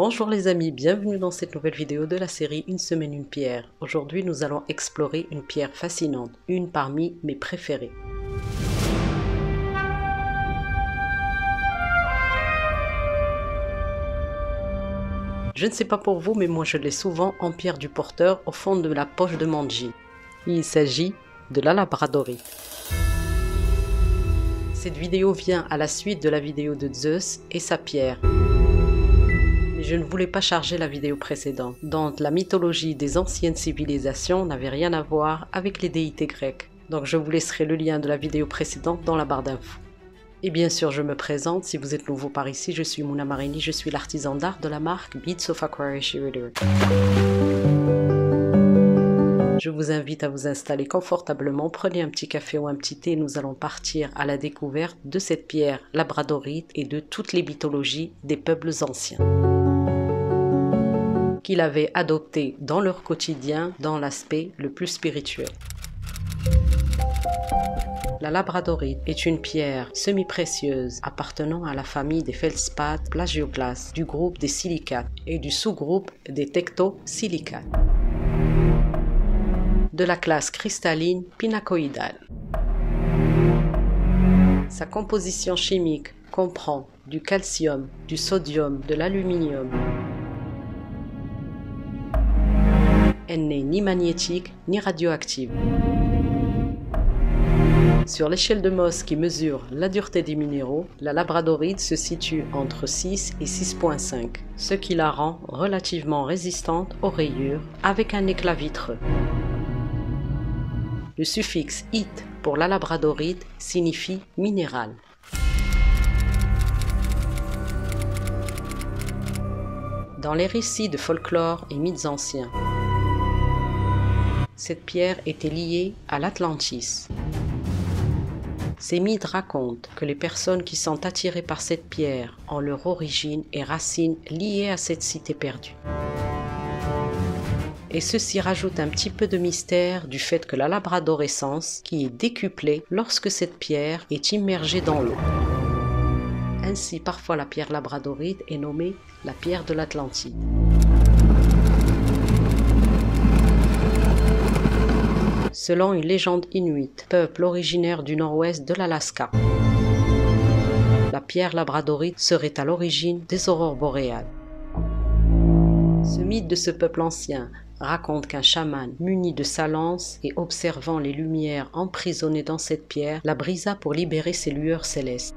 Bonjour les amis, bienvenue dans cette nouvelle vidéo de la série Une semaine une pierre. Aujourd'hui nous allons explorer une pierre fascinante, une parmi mes préférées. Je ne sais pas pour vous, mais moi je l'ai souvent en pierre du porteur au fond de la poche de mon jean. Il s'agit de la labradorite. Cette vidéo vient à la suite de la vidéo de Zeus et sa pierre. Mais je ne voulais pas charger la vidéo précédente, dont la mythologie des anciennes civilisations n'avait rien à voir avec les déités grecques. Donc je vous laisserai le lien de la vidéo précédente dans la barre d'infos. Et bien sûr, je me présente, si vous êtes nouveau par ici, je suis Mouna Marini, je suis l'artisan d'art de la marque Beads of Aquarius Reader. Je vous invite à vous installer confortablement, prenez un petit café ou un petit thé et nous allons partir à la découverte de cette pierre labradorite et de toutes les mythologies des peuples anciens qu'ils avaient adoptées dans leur quotidien dans l'aspect le plus spirituel. La labradorite est une pierre semi-précieuse appartenant à la famille des feldspaths plagioclases, du groupe des silicates et du sous-groupe des tectosilicates, de la classe cristalline pinacoïdale. Sa composition chimique comprend du calcium, du sodium, de l'aluminium. Elle n'est ni magnétique ni radioactive. Sur l'échelle de Mohs qui mesure la dureté des minéraux, la labradorite se situe entre 6 et 6,5, ce qui la rend relativement résistante aux rayures avec un éclat vitreux. Le suffixe « ite » pour la labradorite signifie minéral. Dans les récits de folklore et mythes anciens, cette pierre était liée à l'Atlantis. Ces mythes racontent que les personnes qui sont attirées par cette pierre ont leur origine et racines liées à cette cité perdue. Et ceci rajoute un petit peu de mystère du fait que la labradorescence qui est décuplée lorsque cette pierre est immergée dans l'eau. Ainsi, parfois la pierre labradorite est nommée la pierre de l'Atlantide. Selon une légende inuite, peuple originaire du nord-ouest de l'Alaska, la pierre labradorite serait à l'origine des aurores boréales. Ce mythe de ce peuple ancien raconte qu'un chaman muni de sa lance et observant les lumières emprisonnées dans cette pierre, la brisa pour libérer ses lueurs célestes.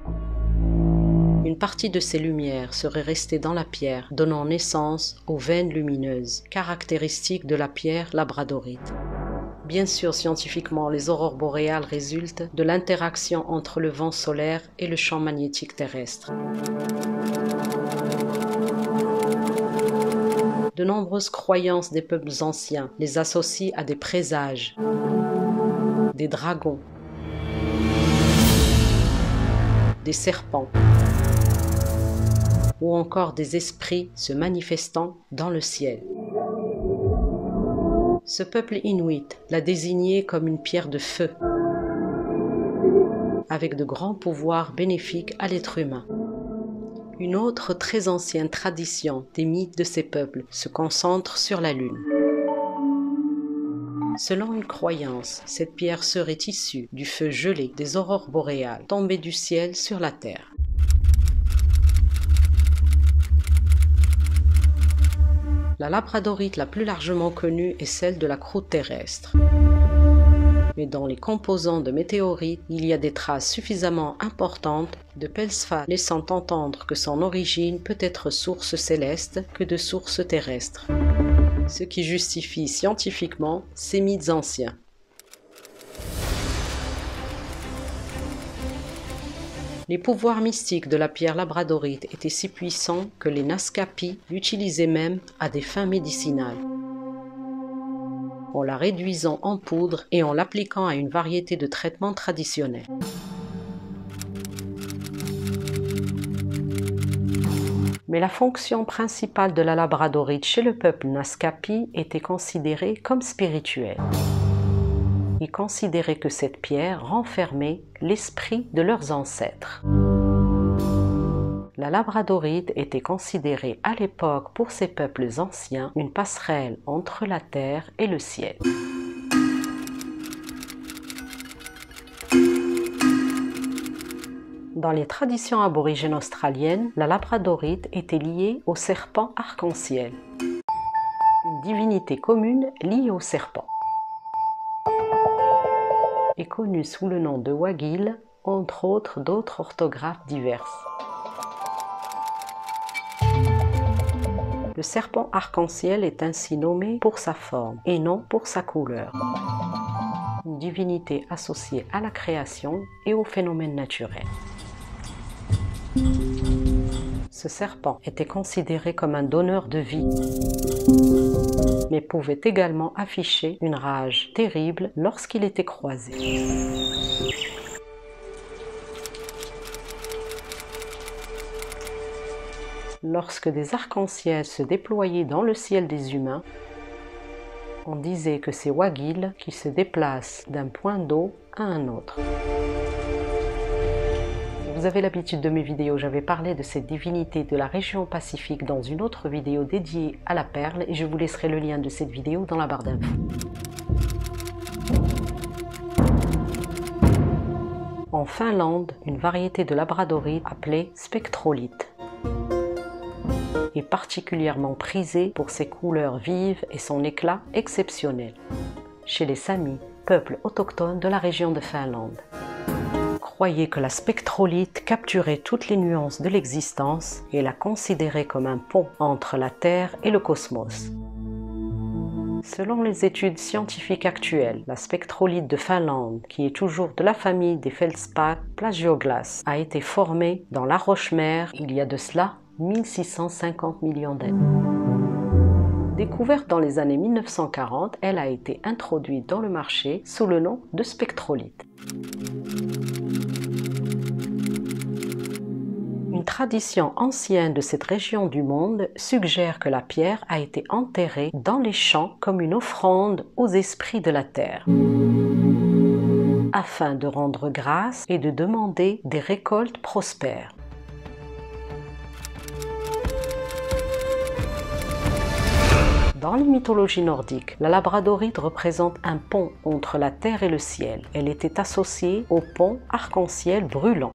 Une partie de ces lumières serait restée dans la pierre, donnant naissance aux veines lumineuses, caractéristiques de la pierre labradorite. Bien sûr, scientifiquement, les aurores boréales résultent de l'interaction entre le vent solaire et le champ magnétique terrestre. De nombreuses croyances des peuples anciens les associent à des présages, des dragons, des serpents ou encore des esprits se manifestant dans le ciel. Ce peuple inuit l'a désignée comme une pierre de feu, avec de grands pouvoirs bénéfiques à l'être humain. Une autre très ancienne tradition des mythes de ces peuples se concentre sur la lune. Selon une croyance, cette pierre serait issue du feu gelé des aurores boréales tombées du ciel sur la terre. La labradorite la plus largement connue est celle de la croûte terrestre. Mais dans les composants de météorites, il y a des traces suffisamment importantes de feldspath laissant entendre que son origine peut être source céleste que de source terrestre, ce qui justifie scientifiquement ces mythes anciens. Les pouvoirs mystiques de la pierre labradorite étaient si puissants que les Naskapis l'utilisaient même à des fins médicinales, en la réduisant en poudre et en l'appliquant à une variété de traitements traditionnels. Mais la fonction principale de la labradorite chez le peuple Naskapi était considérée comme spirituelle. Ils considéraient que cette pierre renfermait l'esprit de leurs ancêtres. La labradorite était considérée à l'époque pour ces peuples anciens une passerelle entre la terre et le ciel. Dans les traditions aborigènes australiennes, la labradorite était liée au serpent arc-en-ciel, une divinité commune liée au serpent, et connue sous le nom de Wagil, entre autres d'autres orthographes diverses. Le serpent arc-en-ciel est ainsi nommé pour sa forme et non pour sa couleur. Une divinité associée à la création et aux phénomènes naturels. Ce serpent était considéré comme un donneur de vie, mais pouvait également afficher une rage terrible lorsqu'il était croisé. Lorsque des arcs-en-ciel se déployaient dans le ciel des humains, on disait que c'est Wagil qui se déplace d'un point d'eau à un autre. Vous avez l'habitude de mes vidéos, j'avais parlé de cette divinité de la région Pacifique dans une autre vidéo dédiée à la perle et je vous laisserai le lien de cette vidéo dans la barre d'infos. En Finlande, une variété de labradorite appelée spectrolite est particulièrement prisée pour ses couleurs vives et son éclat exceptionnel chez les Samis, peuple autochtone de la région de Finlande. Croyait que la spectrolite capturait toutes les nuances de l'existence et la considérait comme un pont entre la Terre et le cosmos. Selon les études scientifiques actuelles, la spectrolite de Finlande, qui est toujours de la famille des feldspath plagioglaces, a été formée dans la roche-mère il y a de cela 1650 millions d'années. Découverte dans les années 1940, elle a été introduite dans le marché sous le nom de spectrolite. Une tradition ancienne de cette région du monde suggère que la pierre a été enterrée dans les champs comme une offrande aux esprits de la terre, afin de rendre grâce et de demander des récoltes prospères. Dans les mythologies nordiques, la labradorite représente un pont entre la terre et le ciel. Elle était associée au pont arc-en-ciel brûlant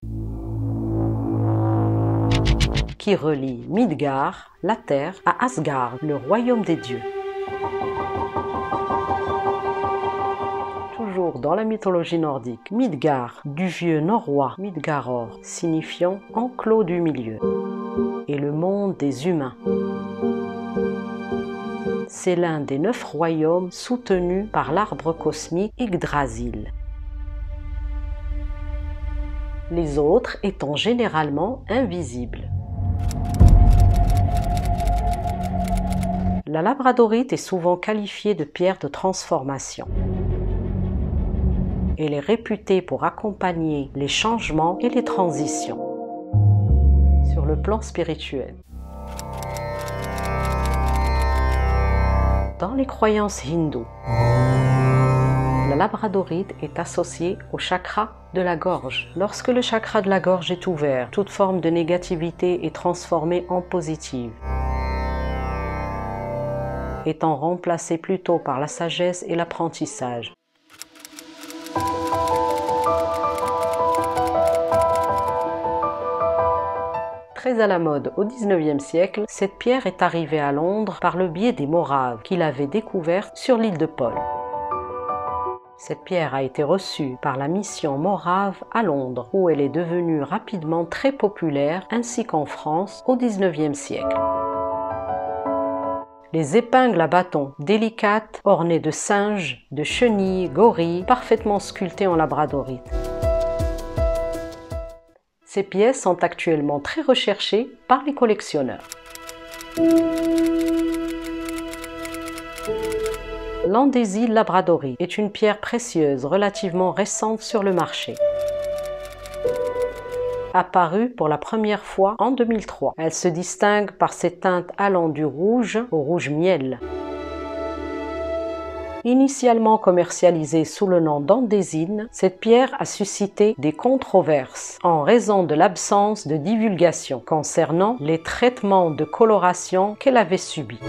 qui relie Midgard, la terre, à Asgard, le royaume des dieux. Toujours dans la mythologie nordique, Midgard, du vieux norrois Midgaror, signifiant enclos du milieu, et le monde des humains. C'est l'un des 9 royaumes soutenus par l'arbre cosmique Yggdrasil. Les autres étant généralement invisibles. La labradorite est souvent qualifiée de pierre de transformation. Elle est réputée pour accompagner les changements et les transitions sur le plan spirituel. Dans les croyances hindoues, la labradorite est associée au chakra de la gorge. Lorsque le chakra de la gorge est ouvert, toute forme de négativité est transformée en positive, étant remplacée plutôt par la sagesse et l'apprentissage. Très à la mode au XIXe siècle, cette pierre est arrivée à Londres par le biais des Moraves qui l'avaient découverte sur l'île de Paul. Cette pierre a été reçue par la mission Morave à Londres, où elle est devenue rapidement très populaire, ainsi qu'en France au XIXe siècle. Les épingles à bâton, délicates, ornées de singes, de chenilles, gorilles, parfaitement sculptées en labradorite. Ces pièces sont actuellement très recherchées par les collectionneurs. L'andésite labradorite est une pierre précieuse relativement récente sur le marché. Apparue pour la première fois en 2003. Elle se distingue par ses teintes allant du rouge au rouge miel. Initialement commercialisée sous le nom d'andésine, cette pierre a suscité des controverses en raison de l'absence de divulgation concernant les traitements de coloration qu'elle avait subis.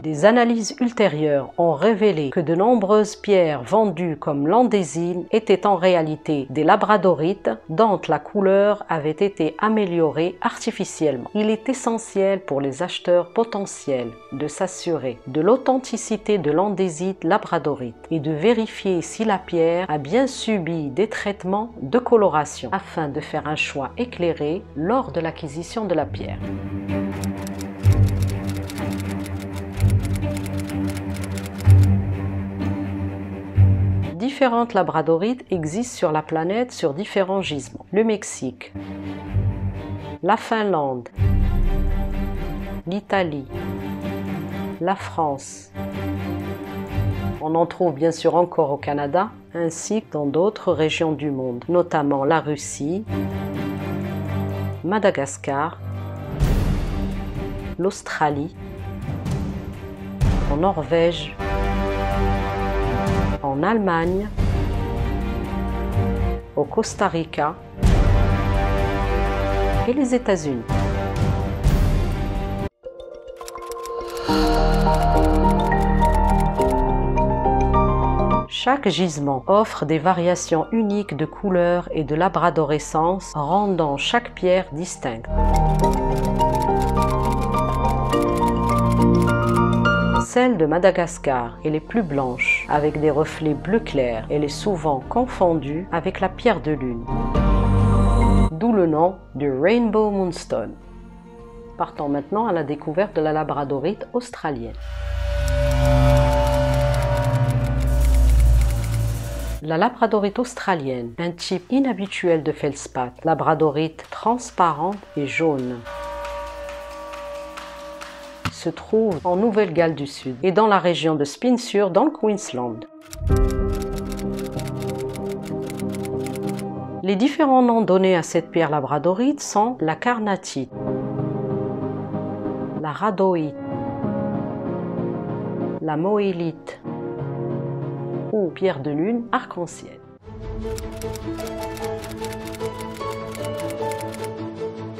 Des analyses ultérieures ont révélé que de nombreuses pierres vendues comme l'andésine étaient en réalité des labradorites dont la couleur avait été améliorée artificiellement. Il est essentiel pour les acheteurs potentiels de s'assurer de l'authenticité de l'andésite labradorite et de vérifier si la pierre a bien subi des traitements de coloration afin de faire un choix éclairé lors de l'acquisition de la pierre. Différentes labradorites existent sur la planète sur différents gisements. Le Mexique, la Finlande, l'Italie, la France. On en trouve bien sûr encore au Canada, ainsi que dans d'autres régions du monde, notamment la Russie, Madagascar, l'Australie, en Norvège, en Allemagne, au Costa Rica et les États-Unis. Chaque gisement offre des variations uniques de couleur et de labradorescence, rendant chaque pierre distincte. Celle de Madagascar est les plus blanches, avec des reflets bleu clair. Elle est souvent confondue avec la pierre de lune, d'où le nom de Rainbow Moonstone. Partons maintenant à la découverte de la labradorite australienne. La labradorite australienne, un type inhabituel de feldspath, labradorite transparente et jaune, se trouve en Nouvelle-Galles du Sud et dans la région de Spinsur dans le Queensland. Les différents noms donnés à cette pierre labradorite sont la carnatite, la rhadoïte, la moélite ou pierre de lune arc-en-ciel.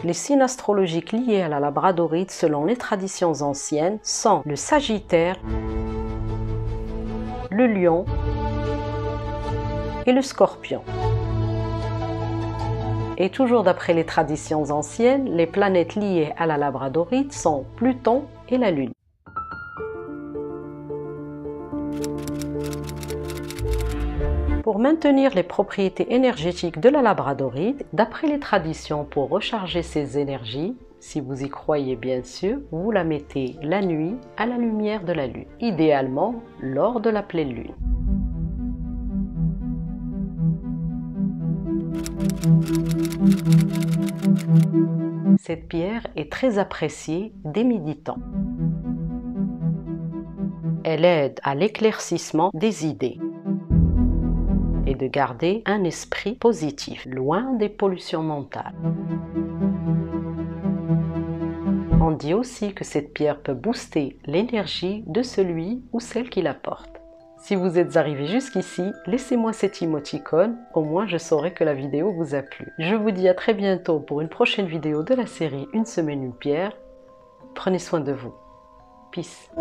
Les signes astrologiques liés à la labradorite selon les traditions anciennes sont le Sagittaire, le Lion et le Scorpion. Et toujours d'après les traditions anciennes, les planètes liées à la labradorite sont Pluton et la Lune. Pour maintenir les propriétés énergétiques de la labradorite, d'après les traditions, pour recharger ses énergies, si vous y croyez bien sûr, vous la mettez la nuit à la lumière de la lune, idéalement lors de la pleine lune. Cette pierre est très appréciée des méditants. Elle aide à l'éclaircissement des idées et de garder un esprit positif, loin des pollutions mentales. On dit aussi que cette pierre peut booster l'énergie de celui ou celle qui la porte. Si vous êtes arrivé jusqu'ici, laissez-moi cet émoticône, au moins je saurai que la vidéo vous a plu. Je vous dis à très bientôt pour une prochaine vidéo de la série Une semaine, une pierre. Prenez soin de vous. Peace.